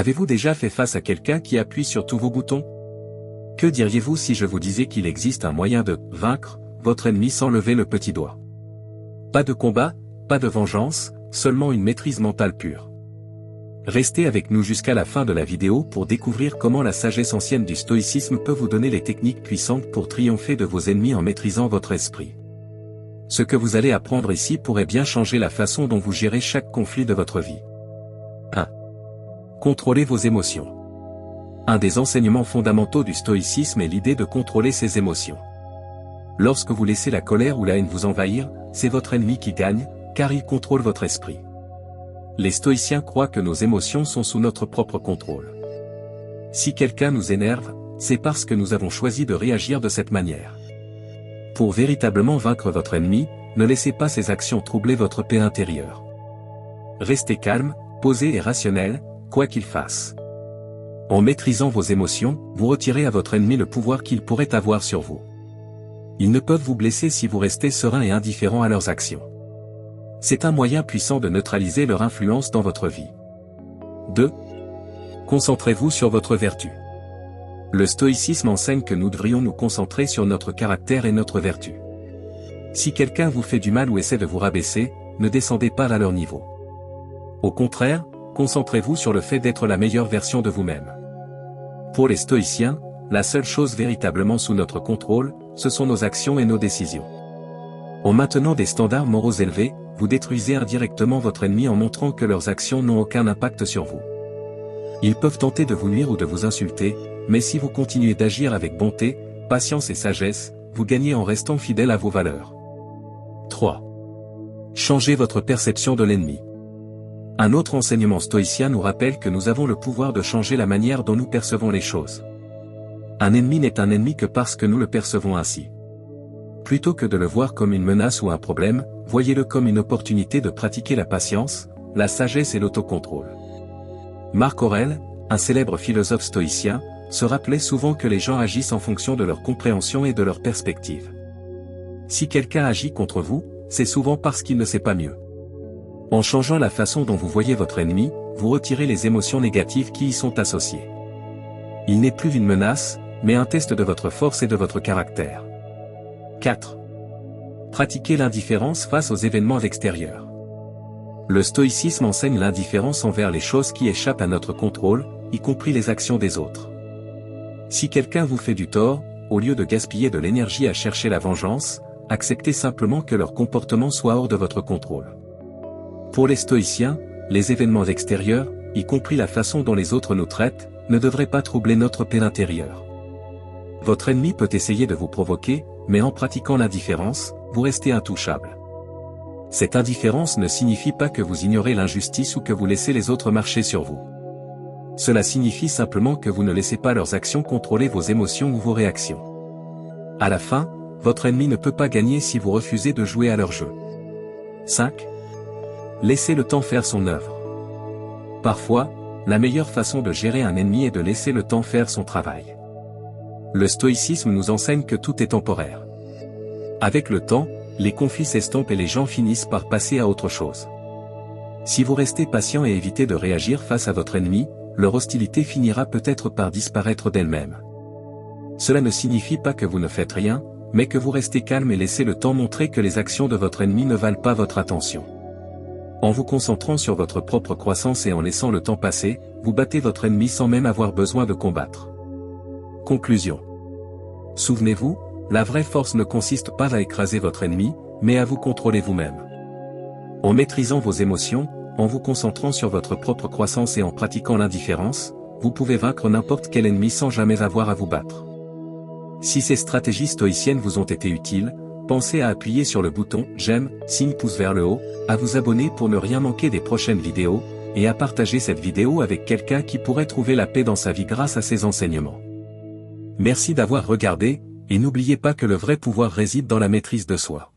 Avez-vous déjà fait face à quelqu'un qui appuie sur tous vos boutons? Que diriez-vous si je vous disais qu'il existe un moyen de vaincre votre ennemi sans lever le petit doigt? Pas de combat, pas de vengeance, seulement une maîtrise mentale pure. Restez avec nous jusqu'à la fin de la vidéo pour découvrir comment la sagesse ancienne du stoïcisme peut vous donner les techniques puissantes pour triompher de vos ennemis en maîtrisant votre esprit. Ce que vous allez apprendre ici pourrait bien changer la façon dont vous gérez chaque conflit de votre vie. 1. Contrôlez vos émotions. Un des enseignements fondamentaux du stoïcisme est l'idée de contrôler ses émotions. Lorsque vous laissez la colère ou la haine vous envahir, c'est votre ennemi qui gagne, car il contrôle votre esprit. Les stoïciens croient que nos émotions sont sous notre propre contrôle. Si quelqu'un nous énerve, c'est parce que nous avons choisi de réagir de cette manière. Pour véritablement vaincre votre ennemi, ne laissez pas ses actions troubler votre paix intérieure. Restez calme, posé et rationnel, quoi qu'il fasse. En maîtrisant vos émotions, vous retirez à votre ennemi le pouvoir qu'il pourrait avoir sur vous. Ils ne peuvent vous blesser si vous restez serein et indifférent à leurs actions. C'est un moyen puissant de neutraliser leur influence dans votre vie. 2. Concentrez-vous sur votre vertu. Le stoïcisme enseigne que nous devrions nous concentrer sur notre caractère et notre vertu. Si quelqu'un vous fait du mal ou essaie de vous rabaisser, ne descendez pas à leur niveau. Au contraire, concentrez-vous sur le fait d'être la meilleure version de vous-même. Pour les stoïciens, la seule chose véritablement sous notre contrôle, ce sont nos actions et nos décisions. En maintenant des standards moraux élevés, vous détruisez indirectement votre ennemi en montrant que leurs actions n'ont aucun impact sur vous. Ils peuvent tenter de vous nuire ou de vous insulter, mais si vous continuez d'agir avec bonté, patience et sagesse, vous gagnez en restant fidèle à vos valeurs. 3. Changez votre perception de l'ennemi. Un autre enseignement stoïcien nous rappelle que nous avons le pouvoir de changer la manière dont nous percevons les choses. Un ennemi n'est un ennemi que parce que nous le percevons ainsi. Plutôt que de le voir comme une menace ou un problème, voyez-le comme une opportunité de pratiquer la patience, la sagesse et l'autocontrôle. Marc Aurèle, un célèbre philosophe stoïcien, se rappelait souvent que les gens agissent en fonction de leur compréhension et de leur perspective. Si quelqu'un agit contre vous, c'est souvent parce qu'il ne sait pas mieux. En changeant la façon dont vous voyez votre ennemi, vous retirez les émotions négatives qui y sont associées. Il n'est plus une menace, mais un test de votre force et de votre caractère. 4. Pratiquez l'indifférence face aux événements extérieurs. Le stoïcisme enseigne l'indifférence envers les choses qui échappent à notre contrôle, y compris les actions des autres. Si quelqu'un vous fait du tort, au lieu de gaspiller de l'énergie à chercher la vengeance, acceptez simplement que leur comportement soit hors de votre contrôle. Pour les stoïciens, les événements extérieurs, y compris la façon dont les autres nous traitent, ne devraient pas troubler notre paix intérieure. Votre ennemi peut essayer de vous provoquer, mais en pratiquant l'indifférence, vous restez intouchable. Cette indifférence ne signifie pas que vous ignorez l'injustice ou que vous laissez les autres marcher sur vous. Cela signifie simplement que vous ne laissez pas leurs actions contrôler vos émotions ou vos réactions. À la fin, votre ennemi ne peut pas gagner si vous refusez de jouer à leur jeu. 5. Laissez le temps faire son œuvre. Parfois, la meilleure façon de gérer un ennemi est de laisser le temps faire son travail. Le stoïcisme nous enseigne que tout est temporaire. Avec le temps, les conflits s'estompent et les gens finissent par passer à autre chose. Si vous restez patient et évitez de réagir face à votre ennemi, leur hostilité finira peut-être par disparaître d'elle-même. Cela ne signifie pas que vous ne faites rien, mais que vous restez calme et laissez le temps montrer que les actions de votre ennemi ne valent pas votre attention. En vous concentrant sur votre propre croissance et en laissant le temps passer, vous battez votre ennemi sans même avoir besoin de combattre. Conclusion. Souvenez-vous, la vraie force ne consiste pas à écraser votre ennemi, mais à vous contrôler vous-même. En maîtrisant vos émotions, en vous concentrant sur votre propre croissance et en pratiquant l'indifférence, vous pouvez vaincre n'importe quel ennemi sans jamais avoir à vous battre. Si ces stratégies stoïciennes vous ont été utiles, pensez à appuyer sur le bouton « J'aime », signe pouce vers le haut, à vous abonner pour ne rien manquer des prochaines vidéos, et à partager cette vidéo avec quelqu'un qui pourrait trouver la paix dans sa vie grâce à ces enseignements. Merci d'avoir regardé, et n'oubliez pas que le vrai pouvoir réside dans la maîtrise de soi.